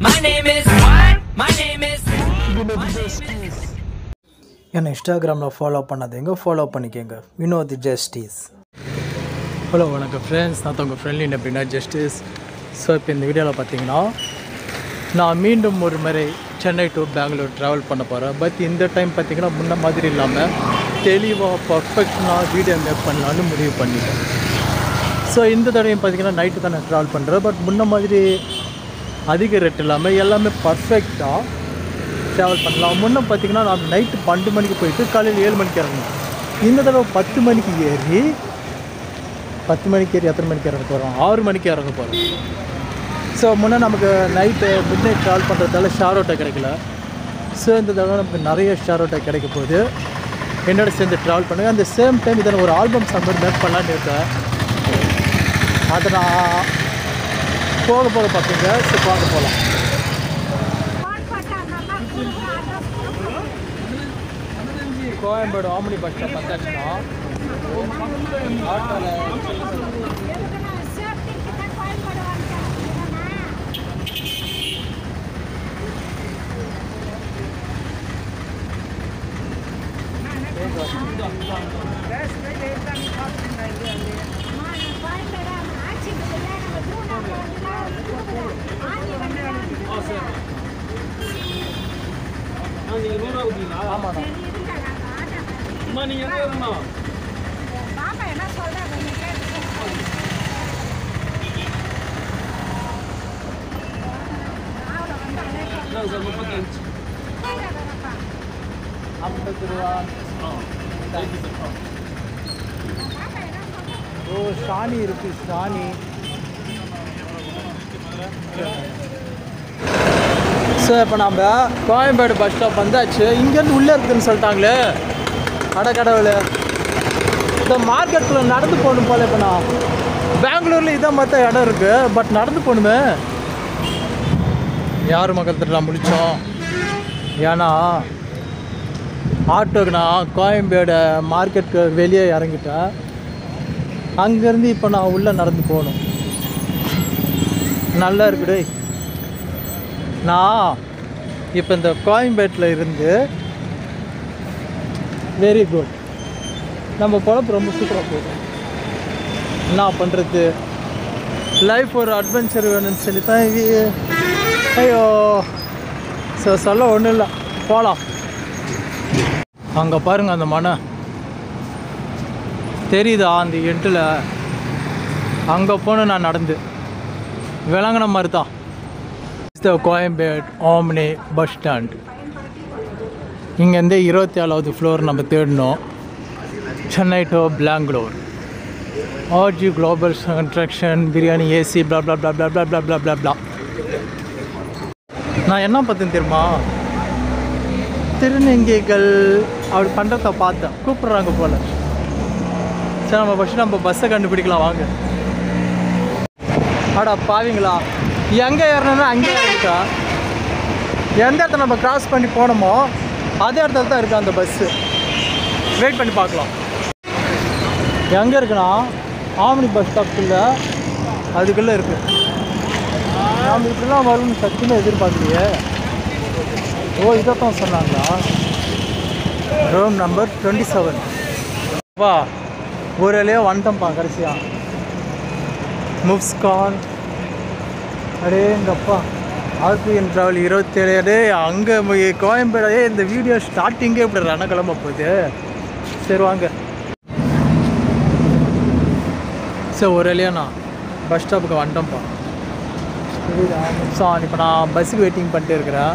My name is what? My name is என்ன இன்ஸ்டாகிராமில் follow பண்ணாதீங்க, ஃபாலோ பண்ணிக்கோங்க. வினோத் ஜஸ்டிஸ். ஹலோ வணக்கம் ஃப்ரெண்ட்ஸ், நான் உங்கள் ஃப்ரெண்ட்லி அப்படின்னா ஜஸ்டிஸ். ஸோ இப்போ இந்த வீடியோவில் பார்த்தீங்கன்னா நான் மீண்டும் ஒரு முறை சென்னை டு பெங்களூர் ட்ராவல் பண்ண போகிறேன். பட் இந்த டைம் பார்த்திங்கன்னா முன்ன மாதிரி இல்லாமல் தெளிவாக பர்ஃபெக்டாக வீடியோ மேக் பண்ணலான்னு முடிவு பண்ணிட்டேன். ஸோ இந்த தடவையும் பார்த்திங்கன்னா நைட்டு தான் நான் ட்ராவல் பண்ணுறேன். பட் முன்ன மாதிரி அதிக ரேட் இல்லாமல் எல்லாமே பர்ஃபெக்டாக ட்ராவல் பண்ணலாம். முன்னே பார்த்திங்கன்னா நான் நைட்டு 12 மணிக்கு போயிட்டு காலையில் 7 மணிக்கு இறங்கணும். இந்த தடவை 10 மணிக்கு ஏறி எத்தனை மணிக்கு இறங்க போகிறோம்? 6 மணிக்கு இறங்க போகிறோம். ஸோ முன்னே நமக்கு நைட்டு மிட் நைட் ட்ராவல் பண்ணுறதால ஷேர் ஆட்டோ கிடைக்கல. ஸோ இந்த தடவை நமக்கு நிறைய ஷேர் ஆட்டோ கிடைக்க போகுது. என்னோட சேர்ந்து ட்ராவல் பண்ணுங்கள். அந்த சேம் டைம் இதை ஒரு ஆல்பம் சாங் மேக் பண்ணலான்னு இருக்கேன். அதை நான் போக பார்ப்பீங்க. ஸோ பார்க்க போகலாம். கோயம்பேடு ஆம்னி பஸ் ஸ்டாப் வந்தாச்சுன்னா ஆமாண்ணா. ஓ ஷானி இருக்கு, ஷானி. ஸோ இப்போ நம்ம கோயம்பேடு பஸ் ஸ்டாப் வந்தாச்சு. இங்கேருந்து உள்ளே இருக்குதுன்னு சொல்லிட்டாங்களே. கடவுள், இந்த மார்க்கெட்டில் நடந்து போகணும் போல. இப்போ நான் பெங்களூரில் இதை மற்ற இடம் இருக்குது, பட் நடந்து போகணுமே. யார் மக்கள் நான் முடித்தோம். ஏன்னா ஆட்டோக்கு நான் கோயம்பேடு மார்க்கெட்டுக்கு வெளியே இறங்கிட்டேன். அங்கேருந்து இப்போ நான் உள்ளே நடந்து போகணும். நல்லா இருக்குடே. நான் இப்போ இந்த கோயம்பேட்டில் இருந்து வெரி குட். நம்ம பொழப்பு ரொம்ப சூப்பராக போகும். என்ன பண்ணுறது, லைஃப் ஒரு அட்வென்ச்சர் வேணும்னு சொல்லி தான் ஐயோ சொல்ல ஒன்றும் இல்லை. போகலாம். அங்கே பாருங்கள் அந்த மனை தெரியுதா? அந்த எண்டில் அங்கே போகணும். நான் நடந்து விளங்கின மாதிரி தான். Koyambedu omni bus stand. இங்கேருந்து 27வது ஃப்ளோர் நம்ம தேடணும். Chennai to Bangalore. RG global construction, biryani, AC, blah blah blah blah blah blah blah blah blah. நான் என்ன பார்த்தேன் தெரியுமா? திருநங்கைகள் அப்படி பண்ணுறத பார்த்தேன். கூப்பிட்றாங்க போல். சரி நம்ம பஸ்ஸை கண்டுபிடிக்கலாம் வாங்க. ஆடா பாவீங்களா, எங்கே ஏறணும்னா அங்கே இறங்கிட்டா. எந்த இடத்துல நம்ம கிராஸ் பண்ணி போனோமோ அதே இடத்துல தான் இருக்குது அந்த பஸ்ஸு. வெயிட் பண்ணி பார்க்கலாம். எங்கே இருக்குன்னா ஆம்னி பஸ் ஸ்டாப்புக்குள்ளே அதுக்குள்ளே இருக்குது. நாம் இப்படிலாம் வரும்னு சத்தியமாக எதிர்பார்க்கலையே. ஓ இதைத்தான் சொன்னாங்களா? Room number 27. வா ஊரிலேயே வந்துட்டோம்ப்பா கடைசியாக. முப்ஸ்கான் அடே எங்கப்பா. RPN travel 27. அடே அங்கே கோயம்பேடு. இந்த வீடியோ ஸ்டார்டிங்கே இப்படி ரணக்கிழமை போகுது. சரி வாங்க. சரி ஒரு வழியாக நான் பஸ் ஸ்டாப்புக்கு வந்துட்டோம்ப்பா. நிமிஷம் இப்போ நான் பஸ்ஸுக்கு வெயிட்டிங் பண்ணிட்டு இருக்கிறேன்.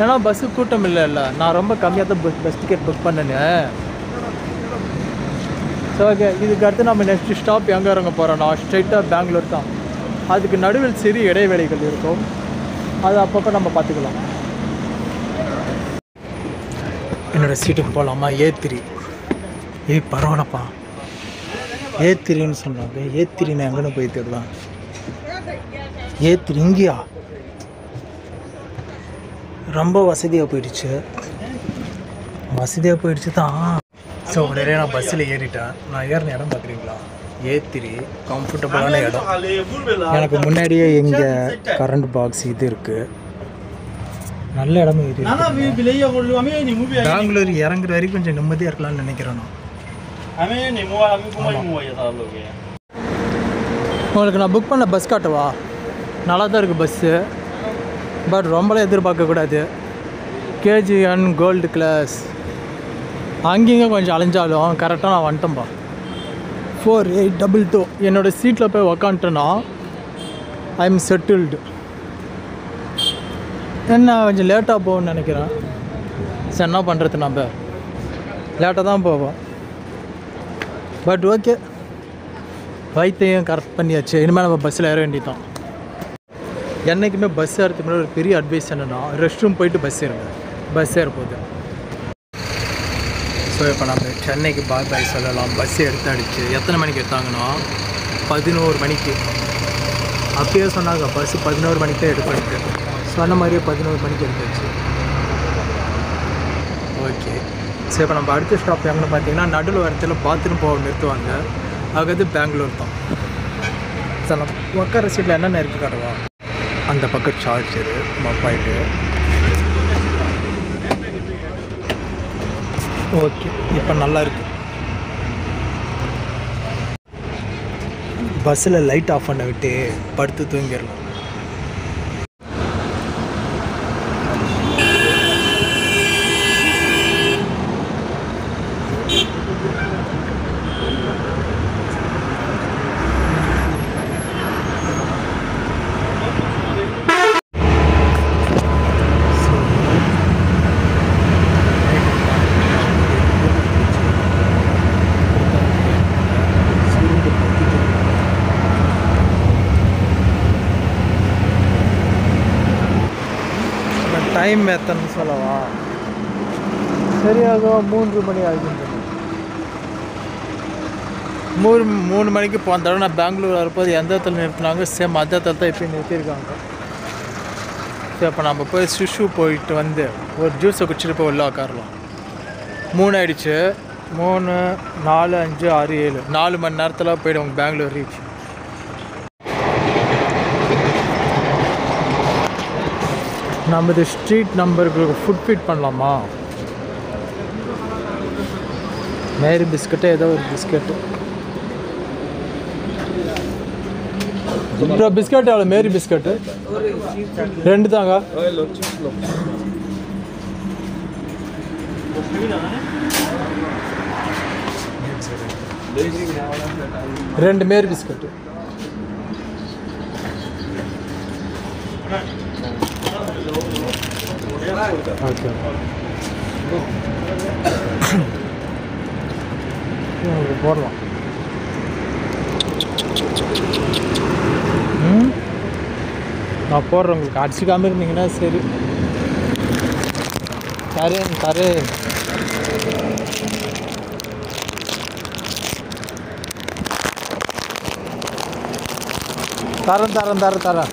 ஏன்னா பஸ்ஸுக்கு கூட்டம் இல்லை. நான் ரொம்ப கம்மியாக தான் பஸ் டிக்கெட் புக் பண்ணேன்னு. ஸோ ஓகே, இதுக்கு அடுத்து நம்ம நெக்ஸ்ட் ஸ்டாப் எங்கே இறங்க போகிறோம்? நான் ஸ்ட்ரெயிட்டாக பெங்களூர் தான். அதுக்கு நடுவில் சிறிய இடைவேளைகள் இருக்கும். அது அப்பப்போ நம்ம பார்த்துக்கலாம். என்னோடய சீட்டுக்கு போகலாமா? A3. பரவாயில்லப்பா. A3ன்னு சொன்னாங்க. A3 நான் எங்கன்னு போய் தேடலாம். A3 இங்கேயா? ரொம்ப வசதியாக போயிடுச்சு தான். ஸோ உடனே நான் பஸ்ஸில் ஏறிட்டேன். நான் ஏறின இடம் பார்க்குறீங்களா? ஏத்திரி கம்ஃபர்டபுளான இடம். எனக்கு முன்னாடியே இங்கே கரண்ட் பாக்ஸ் இது இருக்குது. நல்ல இடமே இது. பெங்களூர் இறங்குற வரைக்கும் கொஞ்சம் நிம்மதியாக இருக்கலாம்னு நினைக்கிறேன் நான். உங்களுக்கு நான் புக் பண்ண பஸ் காட்டுவா? நல்லா தான் இருக்குது பஸ்ஸு, பட் ரொம்பலாம் எதிர்பார்க்கக்கூடாது. கேஜிஎன் கோல்டு கிளாஸ் அங்கேங்க கொஞ்சம் அலைஞ்சாலும் கரெக்டாக நான் வந்துட்டேன்ப்பா. 4822 என்னோடய சீட்டில் போய் உக்காந்துட்டேன்னா ஐ எம் செட்டில்டு. என்ன கொஞ்சம் லேட்டாக போகும்னு நினைக்கிறேன். சரி, என்ன பண்ணுறது, நம்ம லேட்டாக தான் போவோம். பட் ஓகே, வயிற்றையும் கரெக்ட் பண்ணியாச்சு. இனிமேல் நம்ம பஸ்ஸில் ஏற வேண்டியதான். என்றைக்குமே பஸ் ஏறதுக்கு முன்னாடி ஒரு பெரிய அட்வைஸ் என்னென்னா, ரெஸ்ட் ரூம் போயிட்டு பஸ் ஏறுங்க. பஸ் ஏறப்போகுது. ஸோ இப்போ நம்ம சென்னைக்கு பாய் சொல்லலாம். பஸ் எடுத்தாடிச்சு. எத்தனை மணிக்கு எடுத்தாங்கன்னா 11 மணிக்கு. அப்பயே சொன்னாங்க பஸ்ஸு 11 மணிக்கு தான் எடுப்பாங்க. சொன்ன மாதிரியே 11 மணிக்கு எடுத்தாச்சு. ஓகே, சரி இப்போ நம்ம அடுத்த ஸ்டாப் எங்கன்னு பார்த்தீங்கன்னா நடுவில் வரத்தில் பாத்ரூம் போக நிறுத்துவாங்க. அது பெங்களூர் தான். சார் நம்ம உட்கார சீட்டில் என்னென்ன இருக்குது காட்டுவா? அந்த பக்கம் சார்ஜரு, மொபைலு. ஓகே, இப்போ நல்லா இருக்கு. பஸ்ஸில் லைட் ஆஃப் பண்ண விட்டு படுத்து தூங்கிடலாம். டைம் எத்தனை சொல்லவா? சரியாக 3 மணி ஆகின்றது. 3 மணிக்கு போன தடவை நான் பெங்களூர் வரப்போது எந்த இடத்துல நிறுத்தினாங்க, சேம் அந்த இடத்துல தான் இப்போ நிறுத்தியிருக்காங்க. சரி, அப்போ நம்ம போய் சுஷு போயிட்டு வந்து ஒரு ஜூஸை குடிச்சிட்டு போய் உள்ள உட்காரலாம். 3 ஆகிடுச்சு. 3, 4, 5, 6, 7 4 மணி நேரத்தில் போய்டுவோங்க பெங்களூர் ரீச். நம்ம இது ஸ்ட்ரீட் நம்பருக்கு ஃபுட் ஃபீட் பண்ணலாமா? மேரி பிஸ்கட்டு, ஏதோ ஒரு பிஸ்கட்டு. இப்போ பிஸ்கட் எவ்வளோ? மேரி பிஸ்கட்டு 2 தாங்க. ரெண்டு மேரி பிஸ்கட்டு. ஓகே, போடலாம். நான் போடுறேன். உங்களுக்கு அடிச்சுக்காமல் இருந்தீங்கன்னா சரி. தரேன் தரேன். தரேன் தரேன் தரேன் தரேன்.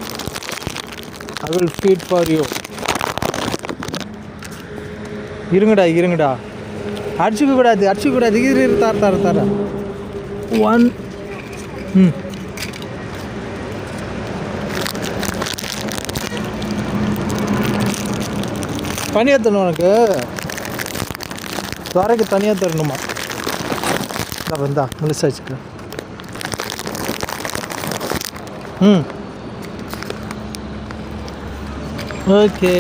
I will feet for you. இருங்கடா இருங்கடா, அடிச்சுக்க கூடாது அடிச்சுக்க கூடாது. இரு தர தர தர 1. தனியாக தரணும். உனக்கு துறைக்கு தனியாக தரணுமா? வந்தா முழுசா வச்சுக்கிறேன். ஓகே,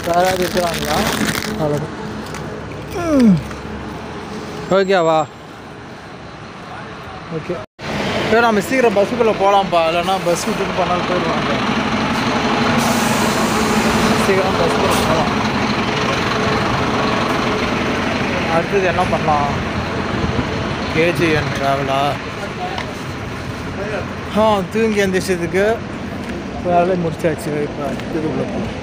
யாராவது இருக்கிறாங்களா? அவ்வளோதான். ஓகேவா? ஓகே, சரி நம்ம சீக்கிரம் பஸ்ஸுக்குள்ளே போகலாம்ப்பா. இல்லைன்னா பஸ் விட்டுட்டு போனாலும் போயிடுவாங்க. சீக்கிரம் பஸ்ஸுக்குள்ளே போகலாம். அடுத்தது என்ன பண்ணலாம்? கேஜிஎன் ட்ராவலா? தூங்கி எந்திரிச்சதுக்கு வேலை முடிச்சாச்சு. இப்போ அடுத்தது உள்ள போகலாம்.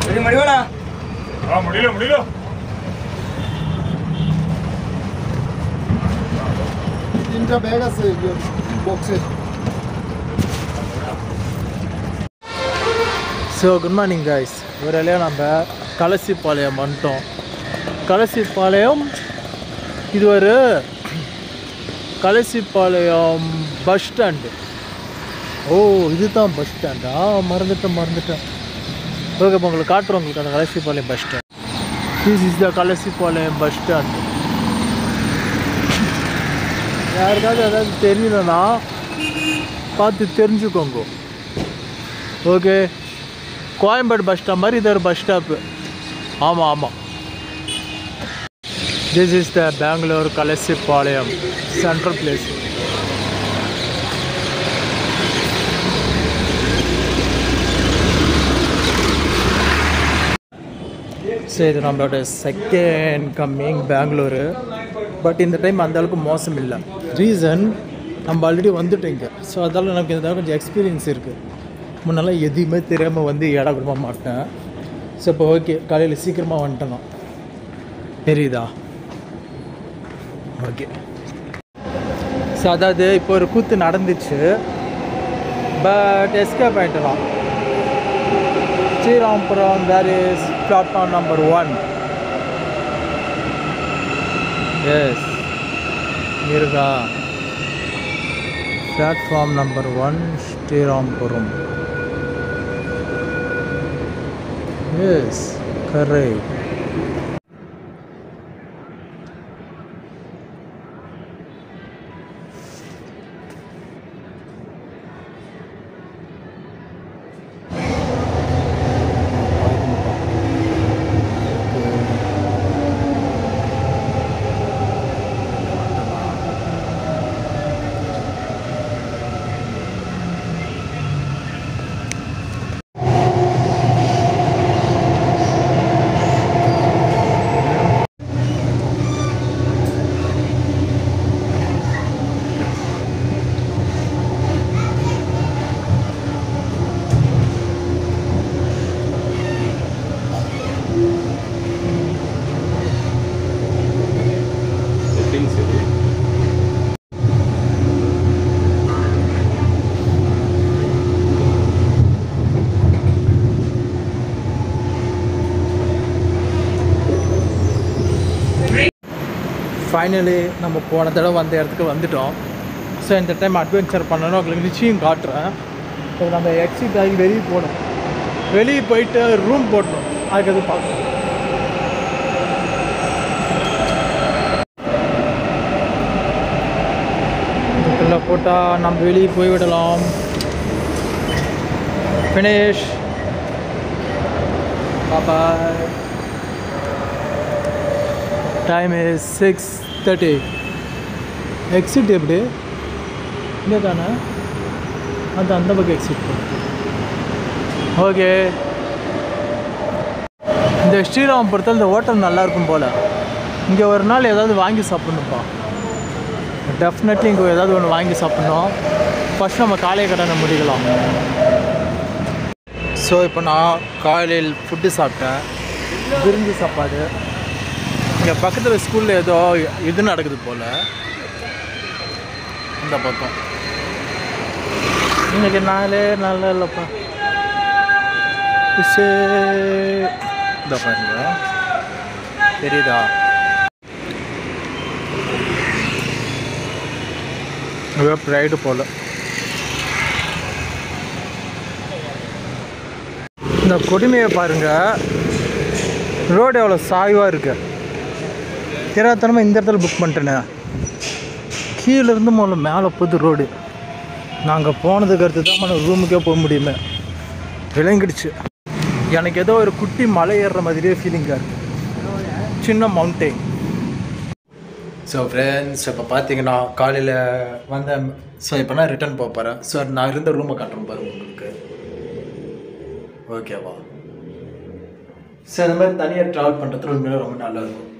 முடியல तीनटा बैग আছে বক্সে ஸோ குட் மார்னிங் கைஸ் ஒரு வேலையாக நம்ம கலசிப்பாளையம் வந்துட்டோம். கலசிப்பாளையம் இது ஒரு கலசிப்பாளையம் பஸ் ஸ்டாண்டு. ஓ இதுதான் பஸ் ஸ்டாண்டா? மறந்துட்டேன். ஓகே இப்போ உங்களுக்கு காட்டுறோம் உங்களுக்கு அந்த Kalasipalyam bus stand. This is the Kalasipalyam bus stand. யாருக்காவது ஏதாவது தெரியலன்னா பார்த்து தெரிஞ்சுக்கோங்க. ஓகே கோயம்பேடு பஸ் ஸ்டாப் மாதிரி இது ஒரு பஸ் ஸ்டாப்பு. ஆமாம் this is the Bangalore Kalasipalyam central place. So இது நம்மளோட செகண்ட் கம்மிங் பெங்களூரு. பட் இந்த டைம் அந்தளவுக்கு மோசம் இல்லை. ரீசன் நம்ம ஆல்ரெடி வந்துட்டோங்க. ஸோ அதால் எனக்கு இந்த கொஞ்சம் எக்ஸ்பீரியன்ஸ் இருக்குது. முன்னெல்லாம் எதுவுமே தெரியாமல் வந்து இடம் விட மாட்டேன். ஸோ இப்போ ஓகே காலையில் சீக்கிரமாக வந்துட்டேன். தெரியுதா? ஓகே ஸோ அதாவது இப்போ ஒரு கூத்து நடந்துச்சு. பட் எஸ்கேப் ஆகிட்டலாம். Srirampuram there is platform number 1. Yes இருக்கா platform number 1 Srirampuram. Yes correct. Finally நம்ம போன தடவை வந்த இடத்துக்கு வந்துட்டோம். ஸோ இந்த டைம் அட்வென்ச்சர் பண்ணணும் உங்களுக்கு நிச்சயம் காட்டுறேன். ஸோ நம்ம எக்ஸிட் ஆகி வெளியே போகணும். வெளியே போயிட்டு ரூம் போட்டோம். அதுக்கு அது பார்க்கணும். இதுக்குள்ளே போட்டால் நம்ம வெளியே போய்விடலாம். Finish. Bye. Time is 6:30. Exit எப்படி இங்கே தானே? அது அந்த பக்கம் எக்ஸிட் பண்ணுது. ஓகே இந்த ஸ்ரீராம்புரத்தில் இந்த ஹோட்டல் நல்லாயிருக்கும் போல். இங்கே ஒரு நாள் ஏதாவது வாங்கி சாப்பிட்ணுப்பா. டெஃபினெட்லி இங்கே ஏதாவது ஒன்று வாங்கி சாப்பிட்ணும். ஃபஸ்ட் நம்ம காலை கடனை முடிக்கலாம். ஸோ இப்போ நான் காலையில் ஃபுட்டு சாப்பிட்டேன். விருந்து சாப்பாடு. இங்கே பக்கத்தில் ஸ்கூலில் ஏதோ இது நடக்குது போல். இந்த பக்கம் இன்றைக்கி நாளே நல்லா இல்லைப்பா. இந்த பாருங்க தெரியுதா? ரைடு போல். இந்த கொடுமையை பாருங்கள். ரோடு எவ்வளோ சாய்வாக இருக்குது. தெரியாதனமாக இந்த இடத்துல புக் பண்ணிட்டேனே. கீழேருந்து முதல்ல மேலே போகுது ரோடு. நாங்கள் போனதுக்கு அடுத்து தான் நம்ம ரூமுக்கே போக முடியுமே. விளங்கிடுச்சு. எனக்கு ஏதோ ஒரு குட்டி மலை ஏறுற மாதிரியே ஃபீலிங்காக இருக்குது. சின்ன மவுண்டெயின். ஸோ ஃப்ரெண்ட்ஸ் இப்போ பார்த்தீங்கன்னா காலையில் வந்தேன். ஸோ இப்போ நான் ரிட்டர்ன் போக போகிறேன். ஸோ நான் இருந்த ரூமை காட்டுறேன் பாருங்க உங்களுக்கு. ஓகேவா? ஸோ இந்த மாதிரி தனியாக ட்ராவல் பண்ணுறது உண்மையிலே ரொம்ப நல்லாயிருக்கும்.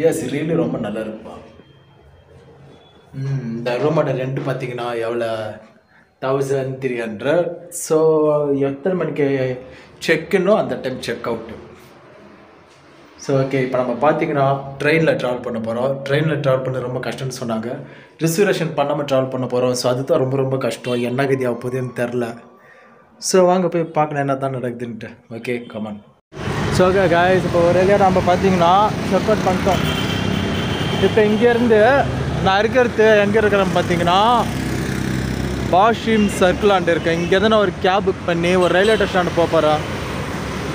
எஸ் ரியலி ரொம்ப நல்லா இருக்குப்பா. இந்த ரூமோட ரெண்ட் பார்த்தீங்கன்னா எவ்வளோ 1300. ஸோ எத்தனை மணிக்கு செக்இன்னும் அந்த time check out. So okay, இப்போ நம்ம பார்த்தீங்கன்னா ட்ரெயினில் ட்ராவல் பண்ண போகிறோம். ட்ரெயினில் ட்ராவல் பண்ண ரொம்ப கஷ்டம்னு சொன்னாங்க. ரிசர்வேஷன் பண்ணாமல் ட்ராவல் பண்ண போகிறோம். ஸோ அதுதான் ரொம்ப ரொம்ப கஷ்டம். என்ன கதி ஆக போகுதுன்னு தெரில. ஸோ வாங்க போய் பார்க்கலாம் என்ன தான் நடக்குதுன்ட்டு. Okay come on. So okay guys, இப்போ ஒரு ஏரியா நம்ம பார்த்தீங்கன்னா செக் அவுட் பண்ணிட்டோம். இப்போ இங்கேருந்து நான் இருக்கிறது எங்கே இருக்கிறேன்னு பார்த்தீங்கன்னா பாஷிம் சர்க்கிளாண்டு இருக்கேன். இங்கே தான் நான் ஒரு கேப் புக் பண்ணி ஒரு ரயில்வே ஸ்டேஷன் போக போகிறேன்.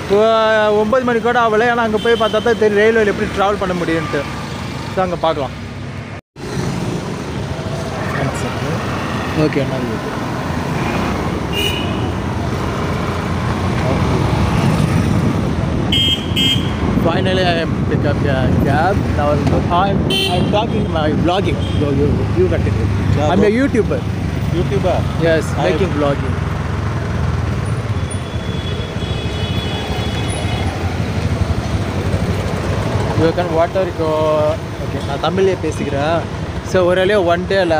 இப்போ 9 மணி கூட ஆகலை. ஏன்னா அங்கே போய் பார்த்தா தான் தெரியும் ரயில்வேயில் எப்படி ட்ராவல் பண்ண முடியும்ன்ட்டு. ஸோ அங்கே பார்க்கலாம். ஓகே என்ன finally I am pick up a cab. Now I'm talking my vlogging. You continue. I'm a YouTuber. Yes, making vlogging. You can whatever go. Okay, நான் தமிழ்லேயே பேசிக்கிறேன். ஸோ ஒரு வேலையை ஒன் டேயில்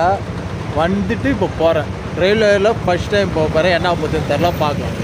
வந்துட்டு இப்போ போகிறேன். ரயில்வேயில் ஃபஸ்ட் டைம் போக போகிறேன். என்ன போகுதுன்னு தெரில, பார்க்கலாம்.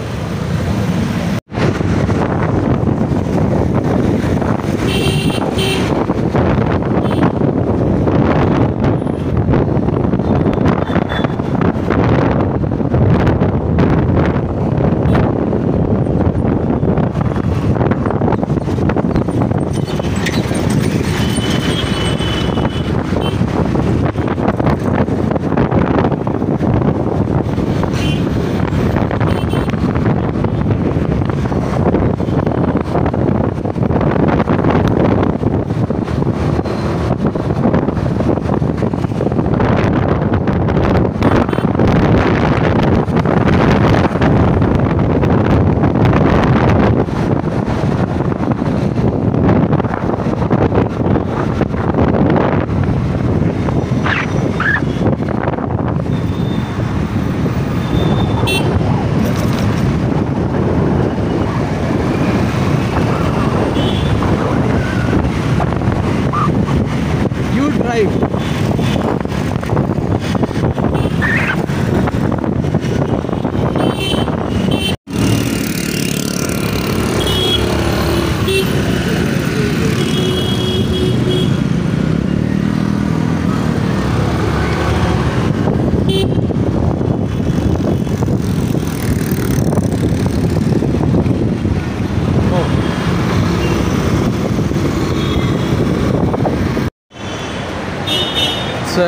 ஸோ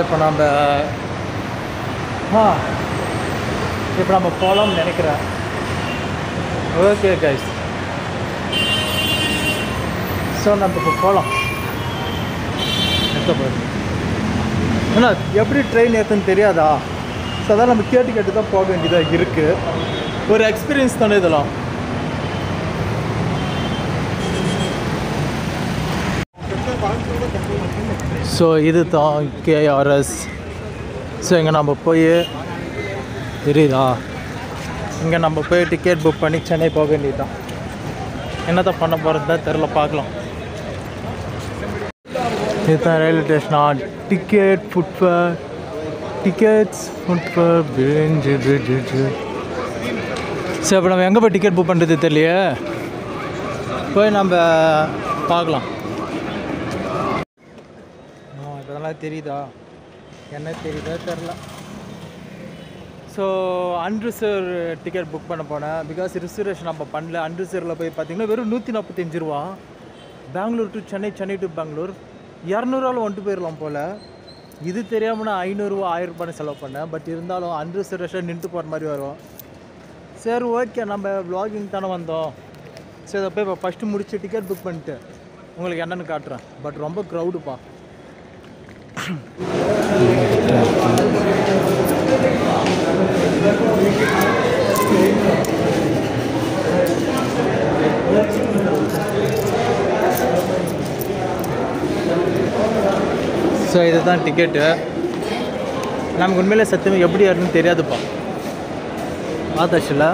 இப்போ நம்ம போகலாம்னு நினைக்கிறேன். ஓகே கைஸ், ஸோ நம்ம இப்போ போகலாம். ஏன்னா எப்படி ட்ரெயின் ஏற்றுன்னு தெரியாதா? ஸோ அதான் நம்ம கேட்டு தான் போக வேண்டியதாக இருக்குது. ஒரு எக்ஸ்பீரியன்ஸ் தானே இதெல்லாம். ஸோ இது தான் KRS. ஸோ இங்கே நம்ம போய் தெரியுதா, இங்கே நம்ம போய் டிக்கெட் புக் பண்ணி சென்னை போக வேண்டியது தான். என்ன தான் பண்ண போகிறது தான் தெரில, பார்க்கலாம். இதுதான் ரயில்வே ஸ்டேஷனா? டிக்கெட்ஸ் ஃபுட்ஃபேர் பிரிஞ்சு. ஸோ இப்போ நம்ம எங்கே போய் டிக்கெட் புக் பண்ணுறது தெரியலையே, போய் நம்ம பார்க்கலாம். இதெல்லாம் தெரியுதா, என்ன தெரியுதா தெரில. ஸோ அன்ரிசர்வ் டிக்கெட் புக் பண்ண போனேன். பிகாஸ் ரிசர்வேஷன் நம்ம பண்ணல. அன்ரிசர்வில் போய் பார்த்தீங்கன்னா வெறும் 145 ரூபா. பெங்களூர் டு சென்னை, சென்னை டு பெங்களூர் 200 ரூபாவில் வந்துட்டு போயிடலாம் போல். இது தெரியாமல் நான் 500 ரூபா 1000 ரூபான்னு செலவு பண்ணேன். பட் இருந்தாலும் அன்ரிசர்வேஷன் நின்று போகிற மாதிரி வரும். சரி ஓகே, நம்ம வ்ளாகிங் தானே வந்தோம். சரி இதை போய் இப்போ ஃபஸ்ட்டு முடிச்சு டிக்கெட் புக் பண்ணிட்டு உங்களுக்கு என்னென்னு காட்டுறேன். பட் ரொம்ப க்ரௌடுப்பா. ஸோ இதுதான் டிக்கெட்டு. நமக்கு உண்மையிலே சத்தியமாக எப்படி யாருன்னு தெரியாதுப்பா. ஆதாஷில்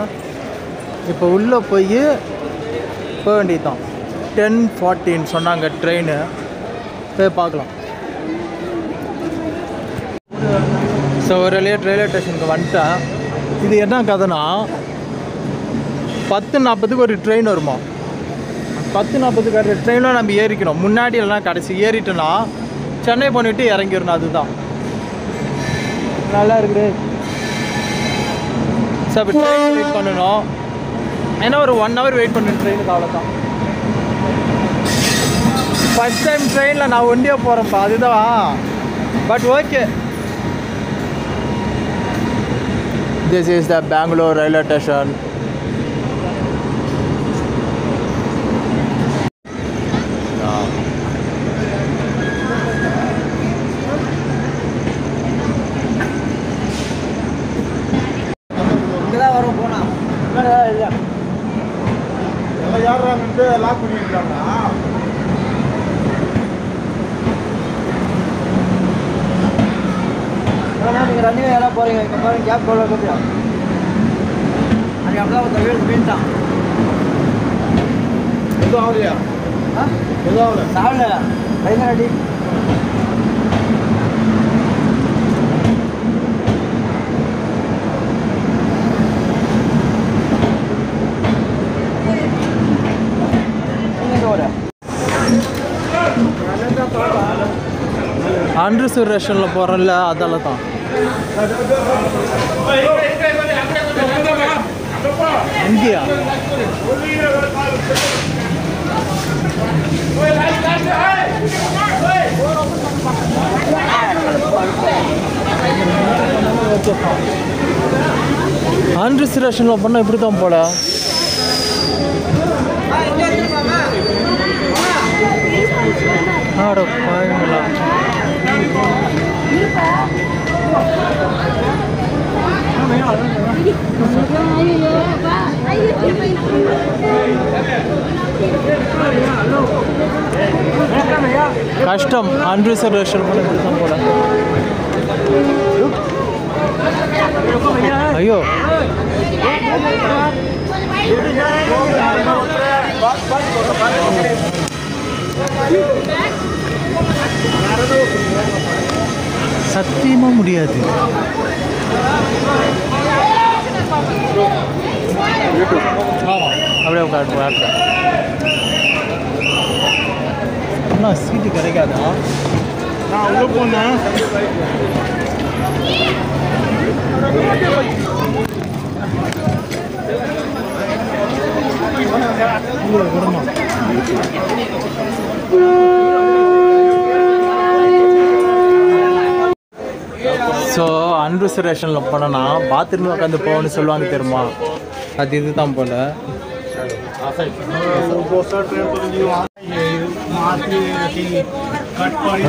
இப்போ உள்ளே போய் போக வேண்டியது தான். 10:14 சொன்னாங்க ட்ரெயின். போய் பார்க்கலாம். ஸோ ஒரு ரயில்வே ஸ்டேஷனுக்கு வந்துட்டேன். இது என்ன கதைனா, 10:40க்கு ஒரு ட்ரெயின் வருமா. 10:40க்கு வர ட்ரெயினில் நம்ம ஏறிக்கணும். முன்னாடி எல்லாம் கடைசி ஏறிட்டோன்னா சென்னை பண்ணிவிட்டு இறங்கிடணும். அதுதான் நல்லா இருக்குது. சார் இப்போ ட்ரெயின் வெயிட் பண்ணணும். ஏன்னா ஒரு 1 hour வெயிட் பண்ணணும் ட்ரெயினுக்கு, அவ்வளோதான். ஃபஸ்ட் டைம் ட்ரெயினில் நான் ஒண்டியே போகிறேன்ப்பா, அதுதான். But okay. This is the Bangalore railway station. இங்கதான் வரும் போனா இல்ல யாரா வந்து லாக் பண்ணிருக்காங்க. நீங்கள் ரன்னிங் எல்லாம் போகிறீங்க. இங்கே பாருங்க கேப் போல கொடுத்தியா அன்றைக்கி அப்படிதான் ஒரு வீடு வீழ்த்தான். எதுவும் ஆகலையா? எதுவும் ஆகல சாகல பயங்கராடி. அன்ரிசர்வேஷனில் போகிறோம்ல, அதால தான். இங்கேயா? அன்ரிசர்வேஷனில் பண்ணால் இப்படி தான் போல. ஆட பாருங்களா. கஷ்டம் அன்ரிசர்வேஷன் பண்ண கொடுத்தோம் போல. ஐயோ சத்தியமா முடியாது. அப்படியே உட்காந்து சீட்டு கிடைக்காதா? நான் உள்ள போனேன். ஸோ அன்ரிசர்வேஷனில் போனோன்னா பாத்ரூம் உட்காந்து போகணும்னு சொல்லுவாங்க தெரியுமா, அது இதுதான் போல.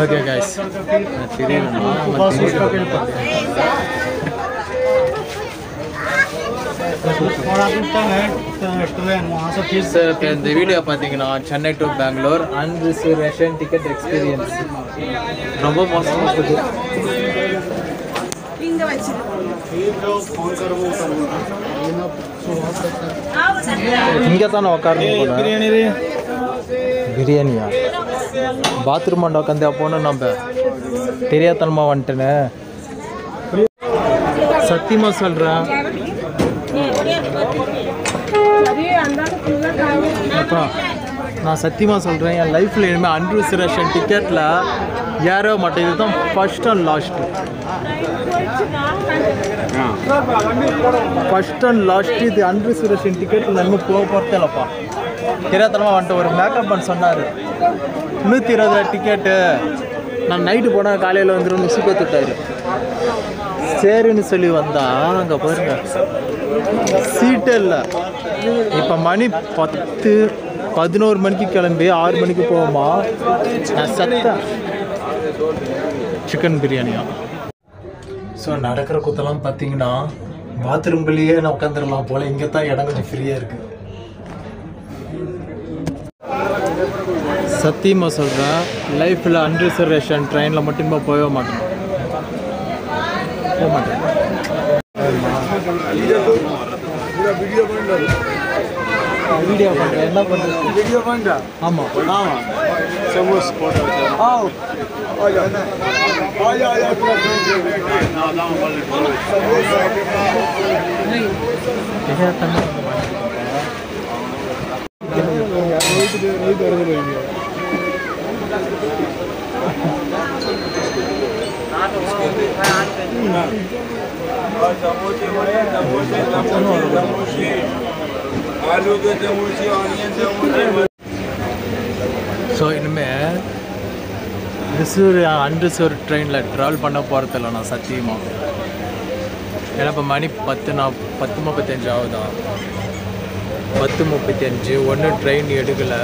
ஓகே கைஸ், இப்போ இந்த வீடியோ பார்த்தீங்கன்னா Chennai to Bangalore unreservation ticket experience ரொம்ப மோசமாக இருக்குது. இங்கே தானே உட்காரணும். பிரியாணியா? பாத்ரூம் ஆண்ட உட்காந்து போனோம். நம்ம தெரியாதனமா வந்துட்டேன்னு சத்தியமா சொல்கிறேன். அப்பா நான் சத்தியமாக சொல்கிறேன், என் லைஃப்பில் இனிமேல் அன்ரிசர்வேஷன் டிக்கெட்டில் ஏறவே மாட்டேன். இதுதான் first and last. First and last இது அன்ரிசர்வேஷன் டிக்கெட்டில் இன்னும் போகிறதே இல்லைப்பா. தெரியாதனமாக வந்துட்டு ஒரு மேக்கப் பண்ண சொன்னார், 120 டிக்கெட்டு. நான் நைட்டு போனால் காலையில் வந்துடும் மிஸ் பார்த்துட்டாரு. சரின்னு சொல்லி வந்தா அங்கே பாருங்க சீட்டே இல்லை. இப்போ மணி 10-11 மணிக்கு கிளம்பி 6 மணிக்கு போவோமா? நான் சத்தேன் சிக்கன் பிரியாணியா. ஸோ நடக்கிற குத்தெல்லாம் பார்த்தீங்கன்னா பாத்ரூம்குள்ளேயே நான் உட்காந்துடலாம் போல். இங்கே தான் இடம் கொஞ்சம் ஃப்ரீயாக இருக்குது. சத்தியமாக சொல்கிறேன், லைஃப்பில் அன்ரிசர்வேஷன் ட்ரெயினில் மட்டுமே போக மாட்டேன். வீடியோ பண்ணுறேன். என்ன பண்ணுறது? வீடியோ பண்ணுறா? ஆமாம் ஆமாம். சமோஸ் போட்டோ. ஸோ இனிமேல் ரிசர்வ் அன்ரிசர்வ் ட்ரெயினில் ட்ராவல் பண்ண போகிறதில்ல நான் சத்தியமாக. ஏன்னா இப்போ மணி 10:35 ஆகுதா, 10:35 ஒன்றும் ட்ரெயின் எடுக்கலை.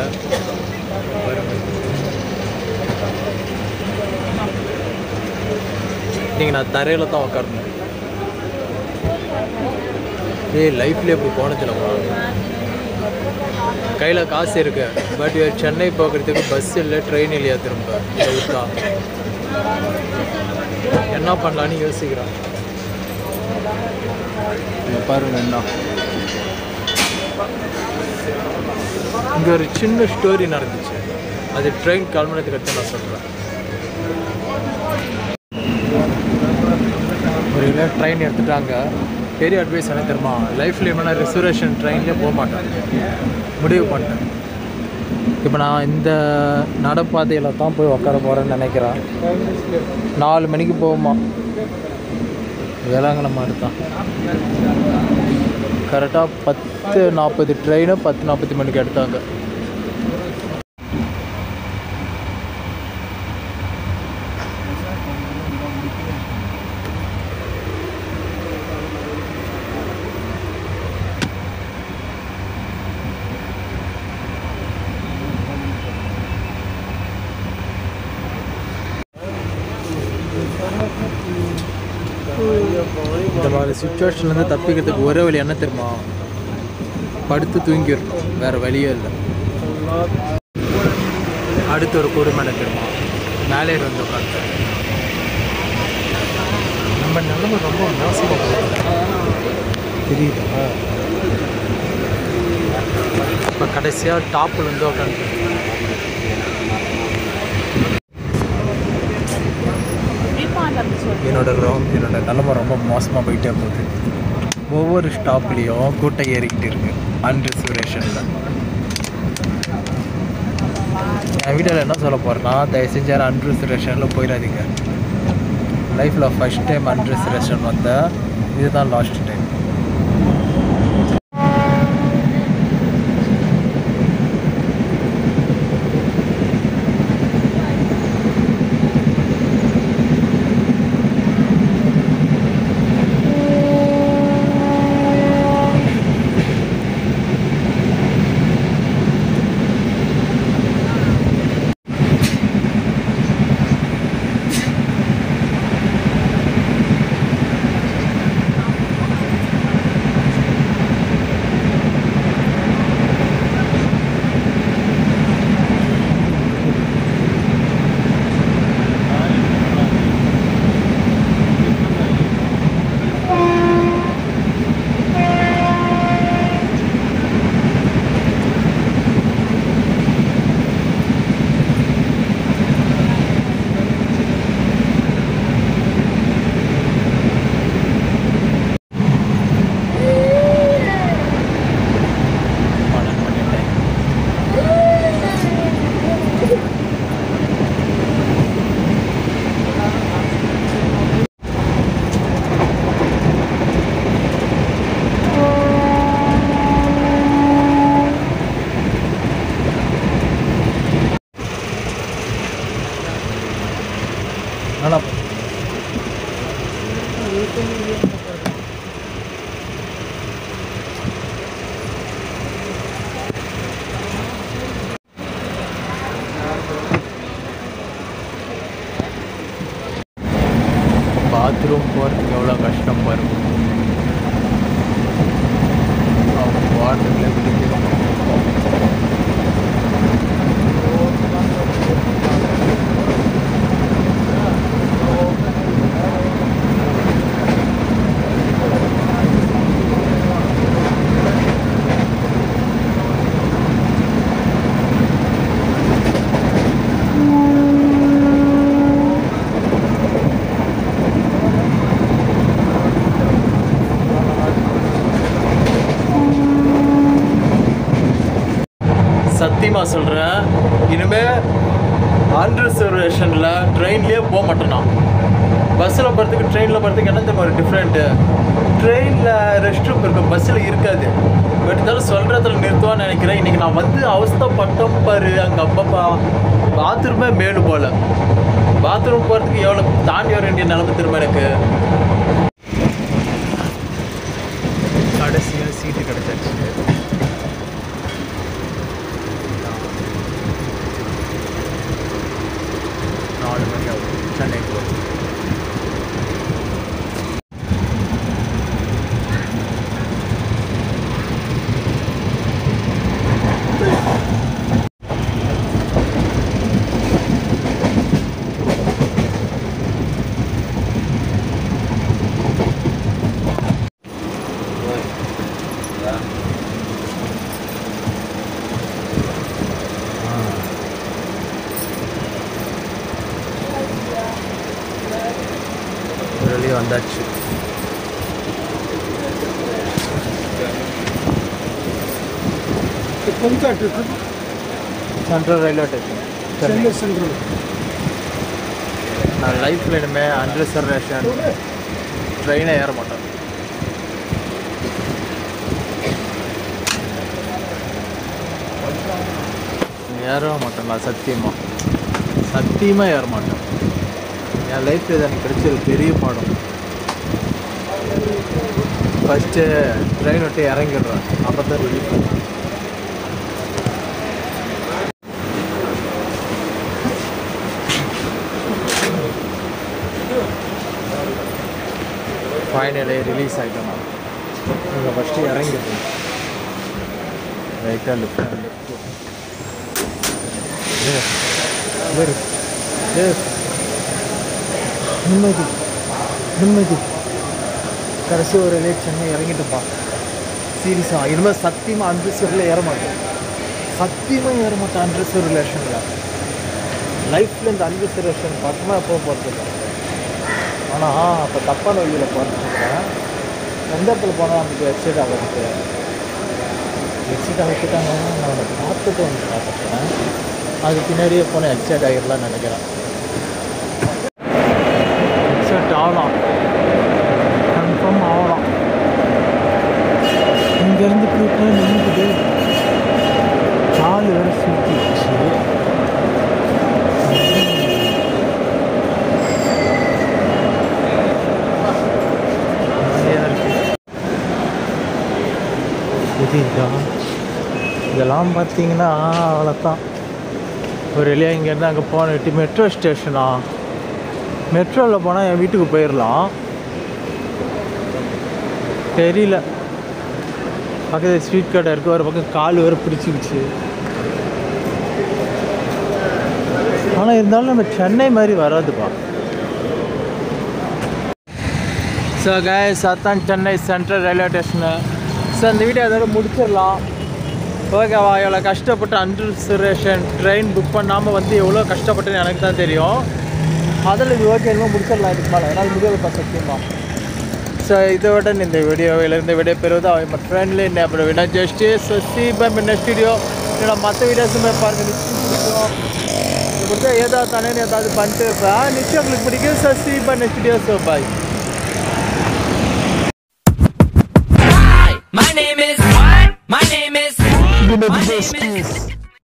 நீங்கள் நான் தரையில் தான் உட்காரணும். லைஃப்லேயே இப்படி போனதில்லை. கையில் காசு இருக்கு, பட் சென்னை போகிறதுக்கு பஸ் இல்லை, ட்ரெயின் இல்லையா திரும்ப விட்டா என்ன பண்ணலான்னு யோசிக்கிறேன். பாருங்க என்ன இங்கே ஒரு சின்ன ஸ்டோரி நடந்துச்சு, அது ட்ரெயின் கிளம்புனதுக்கு அடுத்து நான் சொல்கிறேன். ஒரு இல்லை ட்ரெயின் எடுத்துட்டாங்க. பெரிய அட்வைஸ் என்ன தெரியுமா, லைஃப்பில் என்ன ரிசர்வேஷன் ட்ரெயின்லேயே போக மாட்டேன் முடிவு பண்ணிட்டேன். இப்போ நான் இந்த நடப்பாதையில் தான் போய் உட்கார போகிறேன்னு நினைக்கிறேன். 4 மணிக்கு போகுமா, வேளாங்கண்ணி மாதிரி தான். கரெக்டாக 10:40 ட்ரெயினை 10:40 மணிக்கு எடுத்தாங்க. இந்த மாதிரி சுச்சுவேஷன்லேருந்து தப்பிக்கிறதுக்கு ஒரே வழி என்ன தெரியுமா, படுத்து தூங்கிடணும், வேறு வழியே இல்லை. அடுத்த ஒரு கொடுமை என்ன தெரியுமா, மேலே வந்து உட்காந்து நம்ம நிலைமை ரொம்ப மோசமாக தெரியுதா. இப்போ கடைசியாக டாப்பில் வந்து உட்காந்து என்னோட நிலைமை ரொம்ப மோசமாக போயிட்டே போகுது. ஒவ்வொரு ஸ்டாப்லேயும் கூட்டம் ஏறிக்கிட்டு இருக்கு அன்ரிசர்வேஷனில். என் வீடியோவில் என்ன சொல்ல போகிறேன்னா, தயவு செஞ்சு யாரும் அன்ரிசர்வேஷனில் போயிடாதீங்க. லைஃப்பில் ஃபஸ்ட் டைம் அன்ரிசர்வேஷன் வந்தால் இதுதான் லாஸ்ட் டைம். நல்லா பாத்ரூம் போகிறதுக்கு எவ்வளோ கஷ்டம் பாருங்க. வாட்டரில் பிடிக்கிறோம். சத்தியமாக சொல்கிறேன், இனிமேல் அன்ரிசர்வேஷனில் ட்ரெயின்லேயே போக மாட்டேனா. பஸ்ஸில் போகிறதுக்கு ட்ரெயினில் போகிறதுக்கு என்ன தெரியுமா ஒரு டிஃப்ரெண்ட்டு? ட்ரெயினில் ரெஸ்ட் ரூம் இருக்கும், பஸ்ஸில் இருக்காது. பட் இருந்தாலும் சொல்கிறதுல நிறுத்துவான்னு நினைக்கிறேன். இன்றைக்கி நான் வந்து அவஸ்தைப்பட்டோம் பாரு. அங்கே அப்பப்பா பாத்ரூமே மேலு போல். பாத்ரூம் போகிறதுக்கு எவ்வளோ தாண்டி வர வேண்டிய நிலைமை திரும்ப எனக்கு. கடைசியாக சீட்டு கிடச்சாச்சு. 4 மணி ஆகும் சென்னைக்கு போய். வெளியே வந்தாச்சு. Central railway station, Chennai central. நான் லைஃப்பில் இனிமேல் அன்ரிசர்வேஷன் ட்ரெயினை ஏற மாட்டேன். ஏற மாட்டேன். நான் சத்தியமாக ஏற மாட்டேன். என் லைஃப்பில் இது எனக்கு கிடைச்சது பெரிய பாடம். ஃபஸ்ட்டு ட்ரெயின் விட்டு இறங்கிடுறேன், அப்போ தான் ரிலீஃப். ஃபைனலே ரிலீஸ் ஆகிட்டோம். நீங்கள் ஃபஸ்ட்டு இறங்கிடுறேன். ரைட்டாக லெஃப்ட் நிம்மதி கடைசி ஒரு சென்னை இறங்கிட்டுப்பா. சீரியஸாக இனிமேல் சத்தியமாக அன்ரிசர்வில் ஏற மாட்டேன். அன்ரிசர்வேஷனில் லைஃப்பில் இந்த அன்ரிசர்வேஷன் பக்கமாக எப்போ போகிறதில்ல. ஆனால் அப்போ தப்பான வழியில் போகிறதுக்கேன். எந்த இடத்துல போனால் நமக்கு எக்ஸைட் ஆகிறதுக்கு ஆகிட்டாங்க. நான் அதை பார்த்துட்டேன். அது பின்னாடியே போனால் எக்ஸைட் ஆகிடலான்னு நினைக்கிறேன். எக்ஸைட் ஆகலாம், கன்ஃபார்ம் ஆகலாம். இங்கேருந்து போயிட்டு நின்றுக்கிட்டு கால் வேறு சுற்றிடுச்சு. இதெல்லாம் பார்த்தீங்கன்னா அவ்வளோதான். ஒரு வழியாக இங்கேருந்து அங்கே போனிட்டு மெட்ரோ ஸ்டேஷனா, மெட்ரோவில் போனால் என் வீட்டுக்கு போயிடலாம். தெரியல, பக்கத்தில் ஸ்வீட் கடை இருக்குது, ஒரு பக்கம் கால் வேறு பிடிச்சிக்கிச்சு. ஆனால் இருந்தாலும் நம்ம சென்னை மாதிரி வராதுப்பா. ஸோ கைஸ், அதான் Chennai central railway station. So அந்த வீடியோ அதோட முடிச்சிடலாம். ஓகேவா? எவ்வளோ கஷ்டப்பட்டு அன்ரிசர்வேஷன் ட்ரெயின் புக் பண்ணாமல் வந்து எவ்வளோ கஷ்டப்பட்டுன்னு எனக்கு தான் தெரியும். அதில் இது ஓகே என்னமோ முடிச்சிடலாம். இதுக்கு மேலே என்னால் முடியாது சத்தியமா. ஸோ இதை விட இந்த வீடியோவிலேருந்து விடைய பெறுவது அவன் ஃப்ரெண்ட்லி அப்புறம் விட justice. So see bye next video. என்னோட மற்ற வீடியோஸுமே பாருங்கள், நிச்சயம் பிடிக்கும். இப்படி ஏதாவது தானே ஏதாவது பண்ணிட்டு இருப்பேன், நிச்சயம் உங்களுக்கு பிடிக்கும். So see bye next video. So bye. My name is